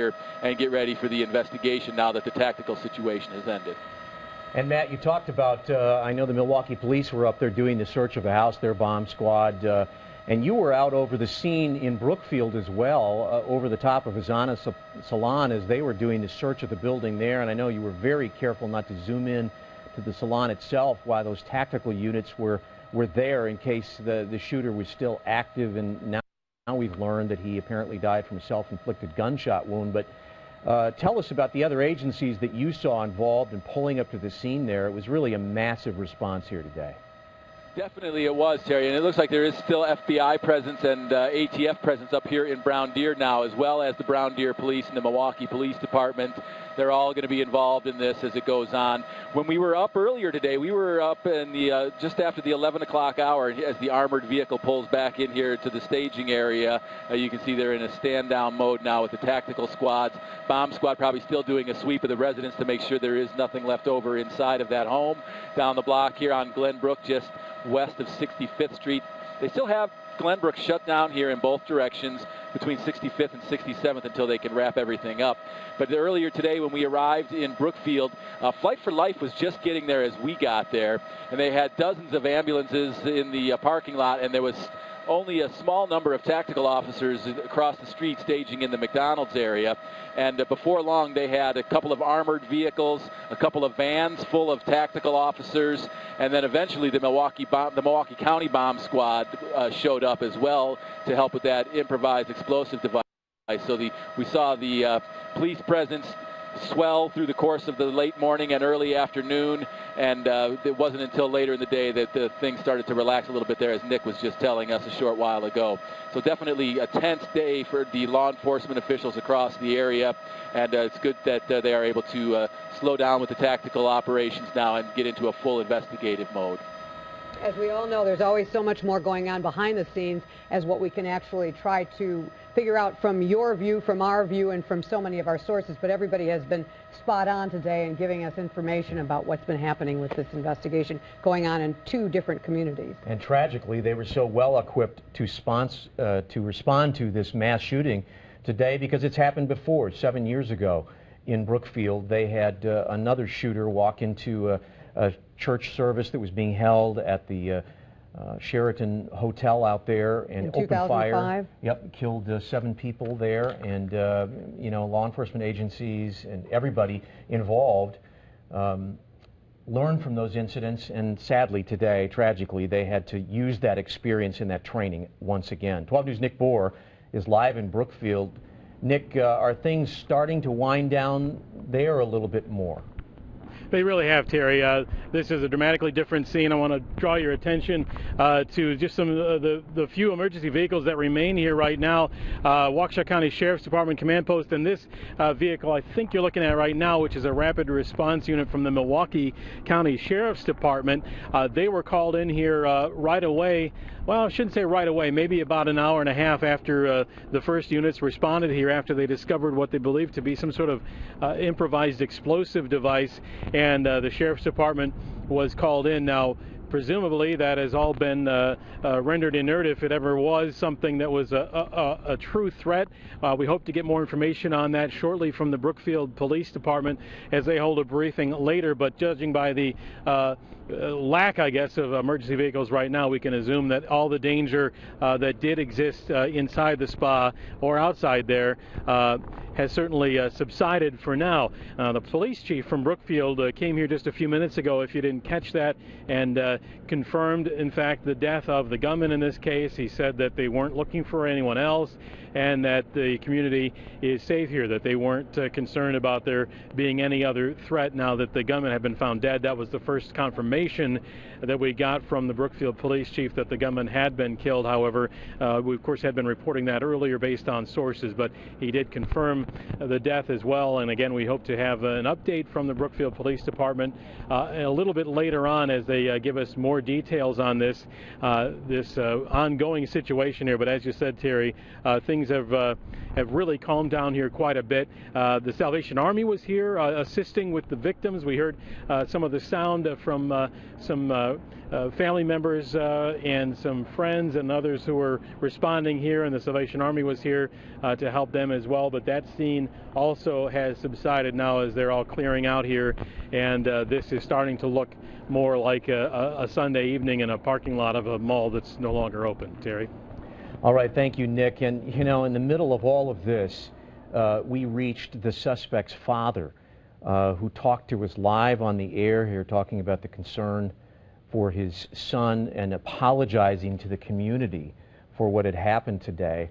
here and get ready for the investigation now that the tactical situation has ended. And Matt, you talked about, I know the Milwaukee police were up there doing the search of a house, their bomb squad, and you were out over the scene in Brookfield as well, over the top of Hosanna Salon as they were doing the search of the building there. And I know you were very careful not to zoom in to the salon itself while those tactical units were there in case the shooter was still active. And now we've learned that he apparently died from a self-inflicted gunshot wound. But tell us about the other agencies that you saw involved in pulling up to the scene there. It was really a massive response here today. Definitely it was, Terry, and it looks like there is still FBI presence and ATF presence up here in Brown Deer now, as well as the Brown Deer Police and the Milwaukee Police Department. They're all going to be involved in this as it goes on. When we were up earlier today, we were up in the just after the 11 o'clock hour as the armored vehicle pulls back in here to the staging area. You can see they're in a stand-down mode now with the tactical squads. Bomb squad probably still doing a sweep of the residence to make sure there is nothing left over inside of that home. Down the block here on Glenbrook, just west of 65th Street. They still have Glenbrook shut down here in both directions between 65th and 67th until they can wrap everything up. But earlier today when we arrived in Brookfield, Flight for Life was just getting there as we got there, and they had dozens of ambulances in the parking lot, and there was only a small number of tactical officers across the street staging in the McDonald's area. And before long, they had a couple of armored vehicles, a couple of vans full of tactical officers, and then eventually the Milwaukee County Bomb Squad showed up as well to help with that improvised explosive device. So we saw the police presence swell through the course of the late morning and early afternoon, and it wasn't until later in the day that the thing started to relax a little bit there, as Nick was just telling us a short while ago. So definitely a tense day for the law enforcement officials across the area, and it's good that they are able to slow down with the tactical operations now and get into a full investigative mode. As we all know, there's always so much more going on behind the scenes as what we can actually try to figure out from your view, from our view, and from so many of our sources. But everybody has been spot on today in giving us information about what's been happening with this investigation going on in 2 different communities. And tragically, they were so well equipped to respond to this mass shooting today because it's happened before. 7 years ago in Brookfield, they had another shooter walk into a church service that was being held at the Sheraton Hotel out there and opened fire. Yep, killed 7 people there, and you know, law enforcement agencies and everybody involved learned from those incidents, and sadly today, tragically, they had to use that experience in that training once again. 12 News' Nick Bohr is live in Brookfield. Nick, are things starting to wind down there a little bit more? They really have, Terry. This is a dramatically different scene. I want to draw your attention to just some of the few emergency vehicles that remain here right now. Waukesha County Sheriff's Department Command Post, and this vehicle I think you're looking at right now, which is a rapid response unit from the Milwaukee County Sheriff's Department. They were called in here right away. Well, I shouldn't say right away, maybe about an hour and a half after the first units responded here after they discovered what they believed to be some sort of improvised explosive device, and the Sheriff's Department was called in. Now, presumably that has all been rendered inert if it ever was something that was a true threat. We hope to get more information on that shortly from the Brookfield Police Department as they hold a briefing later, but judging by the lack, I guess, of emergency vehicles right now, we can assume that all the danger that did exist inside the spa or outside there has certainly subsided for now. The police chief from Brookfield came here just a few minutes ago, if you didn't catch that, and confirmed, in fact, the death of the gunman in this case. He said that they weren't looking for anyone else and that the community is safe here, that they weren't concerned about there being any other threat now that the gunman had been found dead. That was the first confirmation that we got from the Brookfield police chief that the gunman had been killed. However, we of course had been reporting that earlier based on sources, but he did confirm the death as well. And again, we hope to have an update from the Brookfield Police Department a little bit later on as they give us us more details on this ongoing situation here. But as you said, Terry, things have really calmed down here quite a bit. The Salvation Army was here assisting with the victims. We heard some of the sound from some family members and some friends and others who were responding here, and the Salvation Army was here to help them as well. But that scene also has subsided now as they're all clearing out here, and this is starting to look more like a Sunday evening in a parking lot of a mall that's no longer open. Terry? All right, thank you, Nick. And, you know, in the middle of all of this, we reached the suspect's father, who talked to us live on the air here, talking about the concern for his son and apologizing to the community for what had happened today.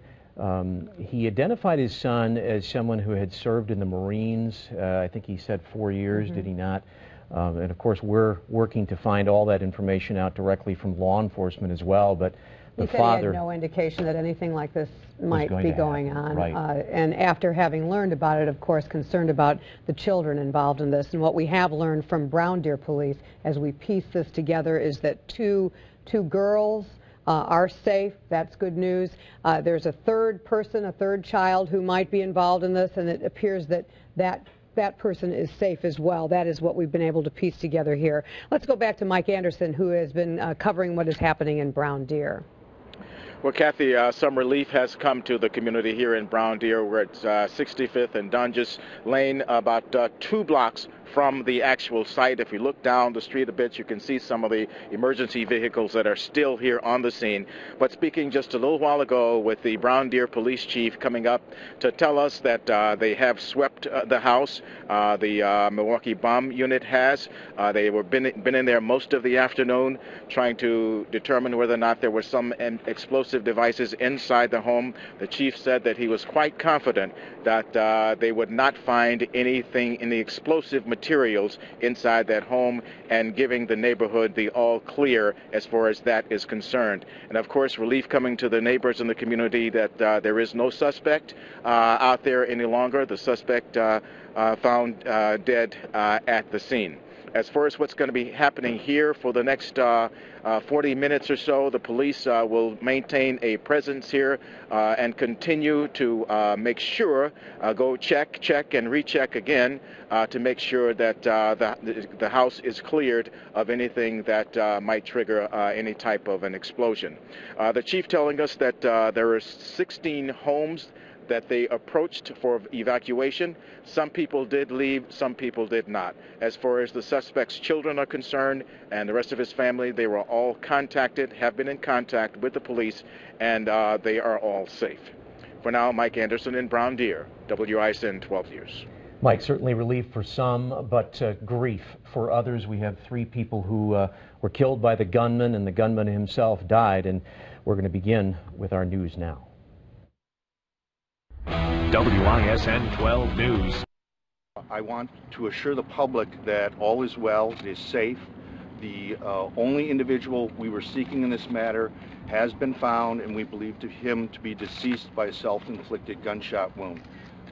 He identified his son as someone who had served in the Marines. I think he said 4 years, did he not? And of course, we're working to find all that information out directly from law enforcement as well. But the father, he had no indication that anything like this might be going on. Right. And after having learned about it, of course, concerned about the children involved in this. And what we have learned from Brown Deer Police as we piece this together is that two girls are safe. That's good news. There's a third person, a third child who might be involved in this, and it appears that that person is safe as well. That is what we've been able to piece together here. Let's go back to Mike Anderson, who has been covering what is happening in Brown Deer. Well, Kathy, some relief has come to the community here in Brown Deer. We're at 65th and Dunges Lane, about 2 blocks from the actual site. If you look down the street a bit, you can see some of the emergency vehicles that are still here on the scene. But speaking just a little while ago with the Brown Deer Police Chief coming up to tell us that they have swept the house. The Milwaukee Bomb Unit has. They were been in there most of the afternoon trying to determine whether or not there were some explosive devices inside the home. The chief said that he was quite confident that they would not find anything in the explosive materials inside that home, and giving the neighborhood the all clear as far as that is concerned. And of course, relief coming to the neighbors in the community that there is no suspect out there any longer. The suspect found dead at the scene. As far as what's going to be happening here for the next 40 minutes or so, the police will maintain a presence here and continue to make sure, go check, and recheck again to make sure that the house is cleared of anything that might trigger any type of an explosion. The chief telling us that there are 16 homes that they approached for evacuation. Some people did leave, some people did not. As far as the suspect's children are concerned and the rest of his family, they were all contacted, have been in contact with the police, and they are all safe. For now, Mike Anderson in Brown Deer, WISN 12 News. Mike, certainly relief for some, but grief for others. We have 3 people who were killed by the gunman, and the gunman himself died, and we're going to begin with our news now. WISN 12 News. I want to assure the public that all is well, it is safe. The only individual we were seeking in this matter has been found, and we believe him to be deceased by a self-inflicted gunshot wound.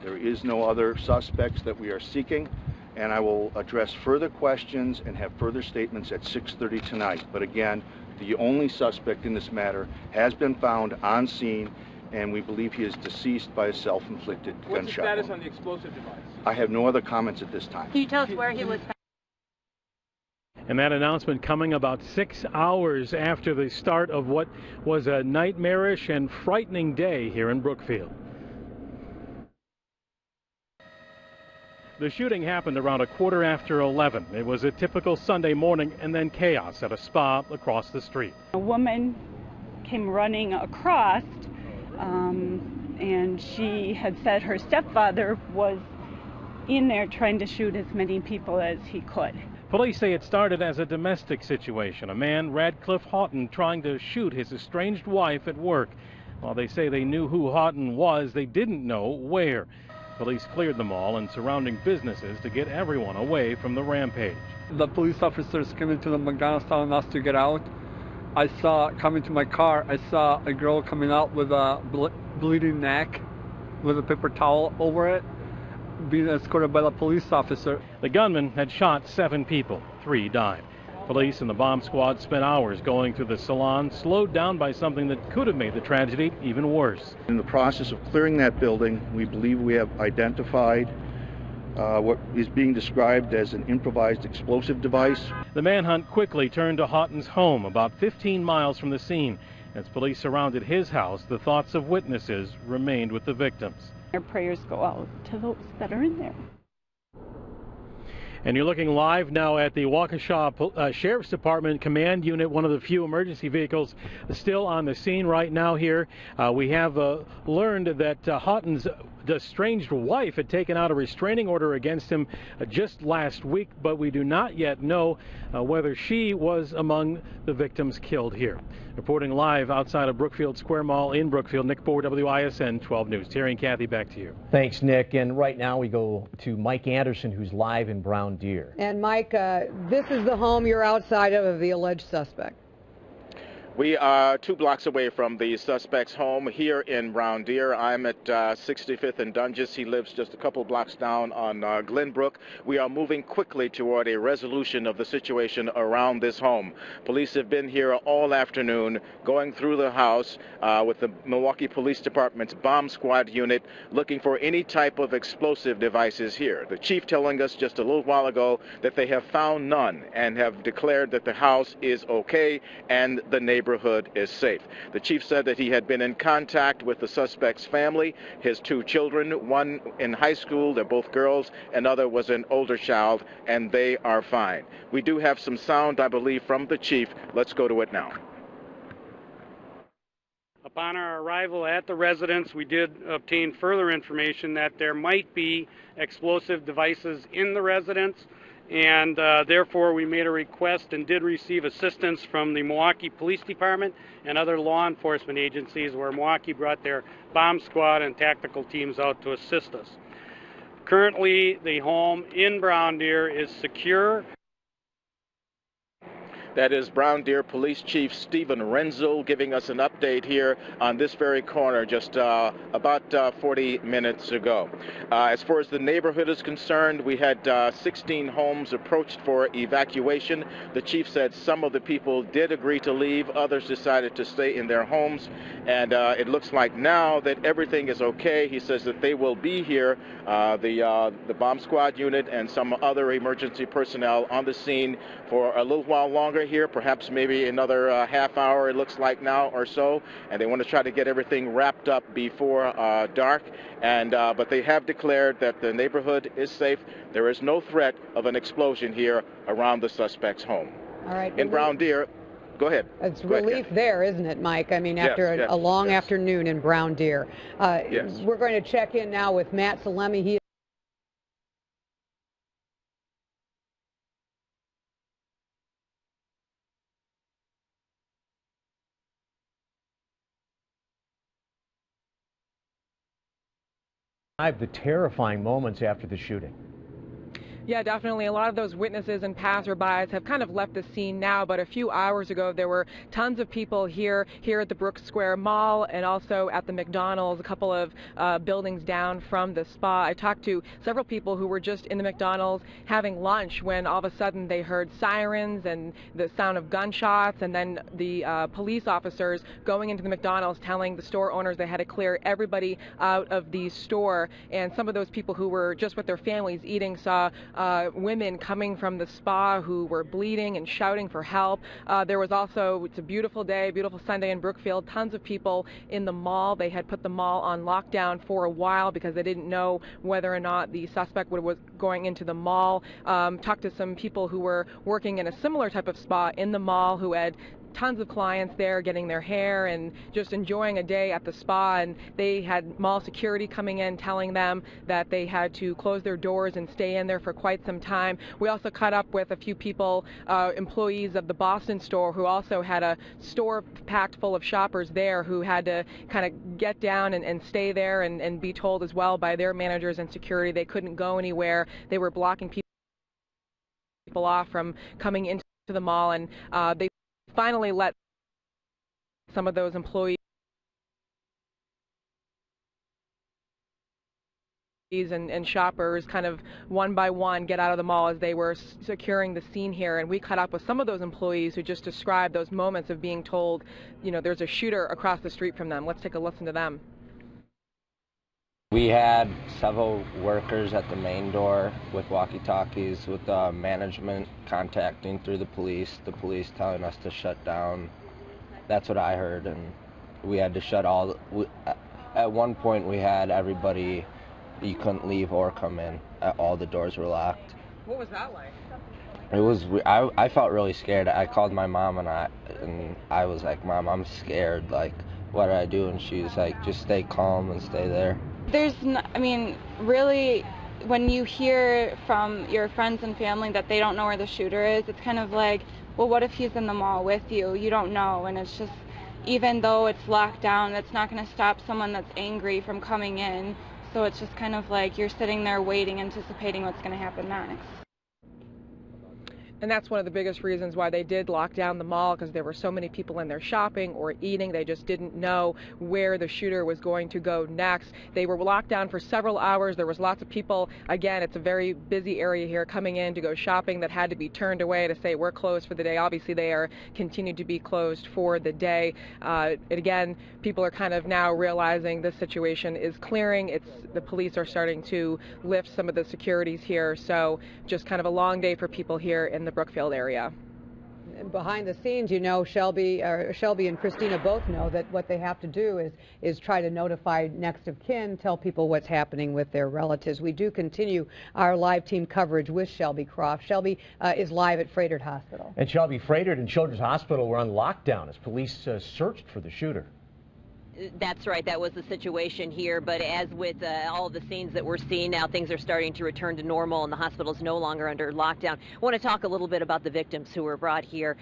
There is no other suspects that we are seeking, and I will address further questions and have further statements at 6:30 tonight. But again, the only suspect in this matter has been found on scene, and we believe he is deceased by a self-inflicted gunshot wound. What's the status on the explosive device? I have no other comments at this time. Can you tell us where he was found? And that announcement coming about 6 hours after the start of what was a nightmarish and frightening day here in Brookfield. The shooting happened around 11:15. It was a typical Sunday morning, and then chaos at a spa across the street. A woman came running across, and she had said her stepfather was in there trying to shoot as many people as he could. Police say it started as a domestic situation. A man, Radcliffe Houghton, trying to shoot his estranged wife at work. While they say they knew who Houghton was, they didn't know where. Police cleared the mall and surrounding businesses to get everyone away from the rampage. The police officers came into the McDonald's telling us to get out. I saw, coming to my car, I saw a girl coming out with a bleeding neck with a paper towel over it, being escorted by the police officer. The gunman had shot 7 people. 3 died. Police and the bomb squad spent hours going through the salon, slowed down by something that could have made the tragedy even worse. In the process of clearing that building, we believe we have identified what is being described as an improvised explosive device. The manhunt quickly turned to Houghton's home, about 15 miles from the scene. As police surrounded his house, the thoughts of witnesses remained with the victims. Our prayers go out to those that are in there. And you're looking live now at the Waukesha Sheriff's Department Command Unit, one of the few emergency vehicles still on the scene right now here. We have learned that Houghton's estranged wife had taken out a restraining order against him just last week, but we do not yet know whether she was among the victims killed here. Reporting live outside of Brookfield Square Mall in Brookfield, Nick Bohr, WISN 12 News. Terry and Kathy, back to you. Thanks, Nick. And right now we go to Mike Anderson, who's live in Brown Deer. And Mike, this is the home you're outside of the alleged suspect. We are 2 blocks away from the suspect's home here in Brown Deer. I'm at 65th and Dungeness. He lives just a couple blocks down on Glenbrook. We are moving quickly toward a resolution of the situation around this home. Police have been here all afternoon going through the house with the Milwaukee Police Department's bomb squad unit looking for any type of explosive devices here. The chief telling us just a little while ago that they have found none and have declared that the house is okay and the neighborhood is safe. The chief said that he had been in contact with the suspect's family, his 2 children, one in high school, they're both girls, another was an older child, and they are fine. We do have some sound, I believe, from the chief. Let's go to it now. Upon our arrival at the residence, we did obtain further information that there might be explosive devices in the residence, and therefore we made a request and did receive assistance from the Milwaukee Police Department and other law enforcement agencies, where Milwaukee brought their bomb squad and tactical teams out to assist us. Currently, the home in Brown Deer is secure. That is Brown Deer Police Chief Stephen Renzel giving us an update here on this very corner just about 40 minutes ago. As far as the neighborhood is concerned, we had 16 homes approached for evacuation. The chief said some of the people did agree to leave, others decided to stay in their homes, and it looks like now that everything is okay. He says that they will be here, the bomb squad unit and some other emergency personnel on the scene for a little while longer here, perhaps maybe another half hour, it looks like now, or so, and they want to try to get everything wrapped up before dark. And but they have declared that the neighborhood is safe. There is no threat of an explosion here around the suspect's home. All right. In Brown Deer, go ahead. It's relief there, isn't it, Mike? I mean, after a long afternoon in Brown Deer. Yes. We're going to check in now with Matt Salemi. He The terrifying moments after the shooting. Yeah, definitely. A lot of those witnesses and passerbys have kind of left the scene now, but a few hours ago there were tons of people here at the Brook Square Mall and also at the McDonald's, a couple of buildings down from the spa. I talked to several people who were just in the McDonald's having lunch when all of a sudden they heard sirens and the sound of gunshots, and then the police officers going into the McDonald's telling the store owners they had to clear everybody out of the store. And some of those people who were just with their families eating saw women coming from the spa who were bleeding and shouting for help. There was also, it's a beautiful day, beautiful Sunday in Brookfield, tons of people in the mall. They had put the mall on lockdown for a while because they didn't know whether or not the suspect was going into the mall. Talked to some people who were working in a similar type of spa in the mall who had tons of clients there getting their hair and just enjoying a day at the spa, and they had mall security coming in telling them that they had to close their doors and stay in there for quite some time. We also caught up with a few people, employees of the Boston store, who also had a store packed full of shoppers there who had to kind of get down and stay there and be told as well by their managers and security they couldn't go anywhere. They were blocking people off from coming into the mall, and they finally let some of those employees and shoppers kind of one by one get out of the mall as they were securing the scene here, and we caught up with some of those employees who just described those moments of being told, you know, there's a shooter across the street from them. Let's take a listen to them. We had several workers at the main door with walkie-talkies, with management contacting through the police telling us to shut down. That's what I heard, and we had to shut at one point we had everybody. You couldn't leave or come in. All the doors were locked. What was that like? It was. I felt really scared. I called my mom and I was like, Mom, I'm scared. Like, what do I do? And she's like, just stay calm and stay there. I mean, really, when you hear from your friends and family that they don't know where the shooter is, it's kind of like, well, what if he's in the mall with you? You don't know, and it's just, even though it's locked down, that's not going to stop someone that's angry from coming in. So it's just kind of like you're sitting there waiting, anticipating what's going to happen next. And that's one of the biggest reasons why they did lock down the mall, because there were so many people in there shopping or eating. They just didn't know where the shooter was going to go next. They were locked down for several hours. There was lots of people. Again, it's a very busy area here coming in to go shopping that had to be turned away to say we're closed for the day. Obviously, they are continued to be closed for the day. And again, people are kind of now realizing this situation is clearing. The police are starting to lift some of the securities here. So just kind of a long day for people here in the Brookfield area. Behind the scenes, you know, Shelby and Christina both know that what they have to do is try to notify next of kin, tell people what's happening with their relatives. We do continue our live team coverage with Shelby Croft. Shelby is live at Froedtert Hospital. And Shelby, Froedtert and Children's Hospital were on lockdown as police searched for the shooter. That's right. That was the situation here. But as with all of the scenes that we're seeing now, things are starting to return to normal and the hospital is no longer under lockdown. I want to talk a little bit about the victims who were brought here.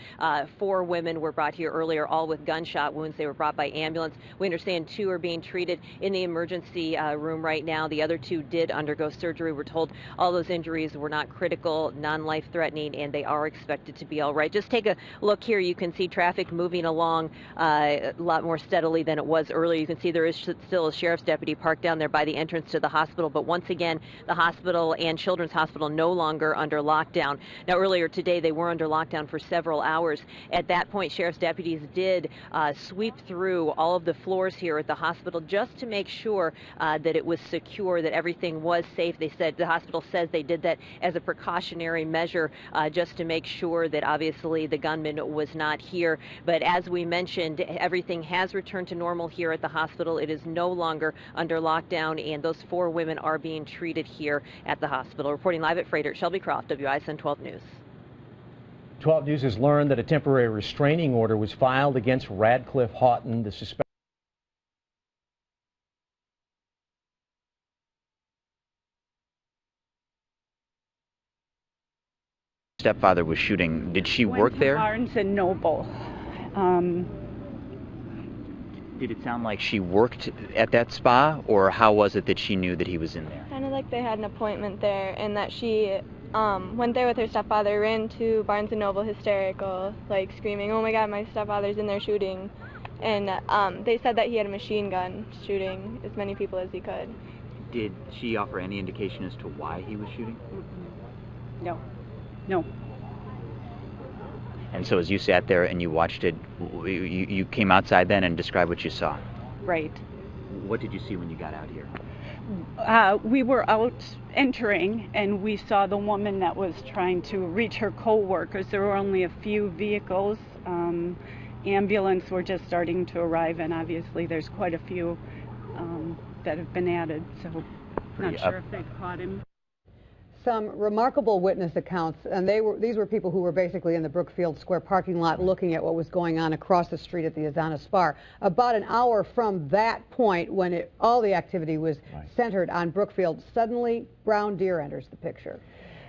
4 women were brought here earlier, all with gunshot wounds. They were brought by ambulance. We understand 2 are being treated in the emergency room right now. The other 2 did undergo surgery. We're told all those injuries were not critical, non-life threatening, and they are expected to be all right. Just take a look here. You can see traffic moving along a lot more steadily than it was earlier. You can see there is still a sheriff's deputy parked down there by the entrance to the hospital, but once again, the hospital and Children's Hospital no longer under lockdown. Now, earlier today, they were under lockdown for several hours. At that point, sheriff's deputies did sweep through all of the floors here at the hospital just to make sure that it was secure, that everything was safe. They said, the hospital says they did that as a precautionary measure just to make sure that obviously the gunman was not here. But as we mentioned, everything has returned to normal here at the hospital. It is no longer under lockdown, and those 4 women are being treated here at the hospital. Reporting live at Froedtert, Shelby Croft, WISN 12 News. 12 News has learned that a temporary restraining order was filed against Radcliffe Houghton, the suspect. Stepfather was shooting. Did she work there? Barnes and Noble. Did it sound like she worked at that spa, or how was it that she knew that he was in there? Kind of like they had an appointment there, and that she went there with her stepfather, ran to Barnes & Noble hysterical, like screaming, "Oh my God, my stepfather's in there shooting." And they said that he had a machine gun shooting as many people as he could. Did she offer any indication as to why he was shooting? No. No. And so as you sat there and you watched it, you came outside then and described what you saw. Right. What did you see when you got out here? We were out entering, and we saw the woman that was trying to reach her co-workers. There were only a few vehicles. Ambulance were just starting to arrive, and obviously there's quite a few that have been added, so not sure if they've caught him. Some remarkable witness accounts, and these were people who were basically in the Brookfield Square parking lot looking at what was going on across the street at the Azana Spa. About an hour from that point, when all the activity was centered on Brookfield, suddenly Brown Deer enters the picture.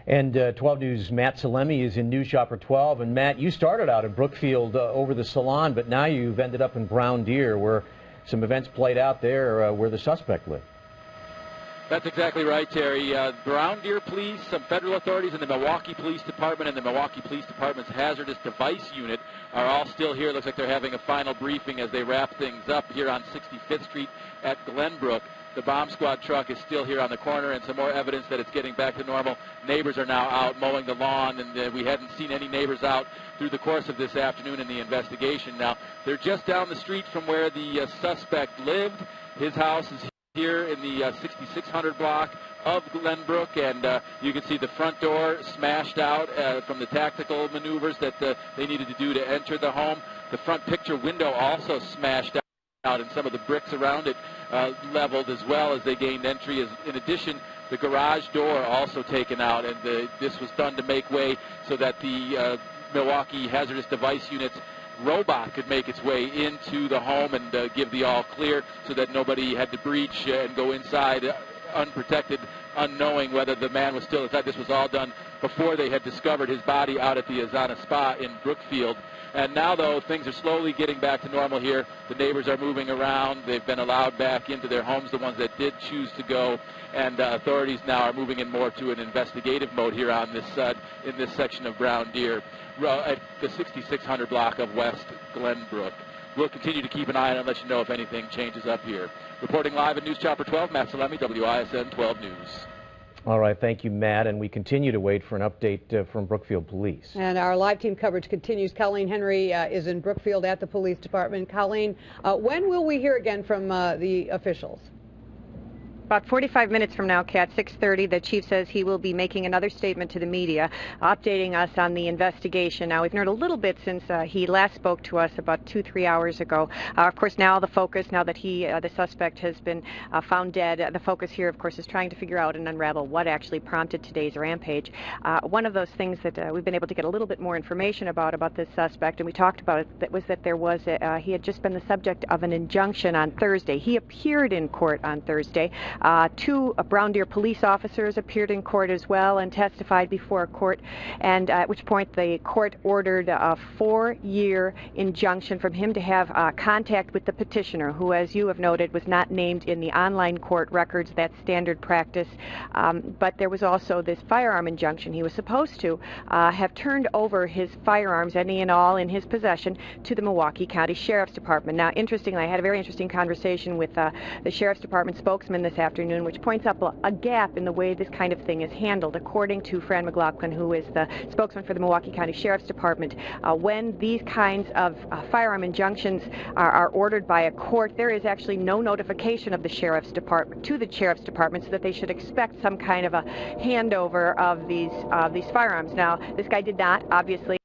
And 12 News' Matt Salemi is in News Shopper 12. And Matt, you started out in Brookfield over the Salon, but now you've ended up in Brown Deer, where some events played out there where the suspect lived. That's exactly right, Terry. Brown Deer Police, some federal authorities, and the Milwaukee Police Department and the Milwaukee Police Department's Hazardous Device Unit are all still here. It looks like they're having a final briefing as they wrap things up here on 65th Street at Glenbrook. The bomb squad truck is still here on the corner, and some more evidence that it's getting back to normal. Neighbors are now out mowing the lawn, and we hadn't seen any neighbors out through the course of this afternoon in the investigation. Now, they're just down the street from where the suspect lived. His house is here in the 6600 block of Glenbrook, and you can see the front door smashed out from the tactical maneuvers that they needed to do to enter the home. The front picture window also smashed out, and some of the bricks around it leveled as well as they gained entry. In addition, the garage door also taken out, and this was done to make way so that the Milwaukee Hazardous Device Unit's robot could make its way into the home and give the all clear so that nobody had to breach and go inside unprotected, unknowing whether the man was still inside. This was all done before they had discovered his body out at the Azana Spa in Brookfield. And now, though, things are slowly getting back to normal here. The neighbors are moving around. They've been allowed back into their homes, the ones that did choose to go. And authorities now are moving in more to an investigative mode here on this in this section of Brown Deer at the 6600 block of West Glenbrook. We'll continue to keep an eye on it and let you know if anything changes up here. Reporting live at News Chopper 12, Matt Salemi, WISN 12 News. All right, thank you, Matt, and we continue to wait for an update from Brookfield Police. And our live team coverage continues. Colleen Henry is in Brookfield at the police department. Colleen, when will we hear again from the officials? About 45 minutes from now, Kat, 6:30, the chief says he will be making another statement to the media, updating us on the investigation. Now, we've heard a little bit since he last spoke to us about 2-3 hours ago. Of course, now the focus, now that the suspect has been found dead, the focus here, of course, is trying to figure out and unravel what actually prompted today's rampage. One of those things that we've been able to get a little bit more information about this suspect, and we talked about it, that was that there was he had just been the subject of an injunction on Thursday. He appeared in court on Thursday. 2 Brown Deer police officers appeared in court as well and testified before a court, and at which point the court ordered a 4-year injunction from him to have contact with the petitioner, who, as you have noted, was not named in the online court records. That's standard practice. But there was also this firearm injunction. He was supposed to have turned over his firearms, any and all in his possession, to the Milwaukee County Sheriff's Department. Now, interestingly, I had a very interesting conversation with the Sheriff's Department spokesman this afternoon, which points up a gap in the way this kind of thing is handled. According to Fran McLaughlin, who is the spokesman for the Milwaukee County Sheriff's Department, when these kinds of firearm injunctions are ordered by a court, there is actually no notification of the Sheriff's Department to the Sheriff's Department, so that they should expect some kind of a handover of these firearms. Now, this guy did not, obviously.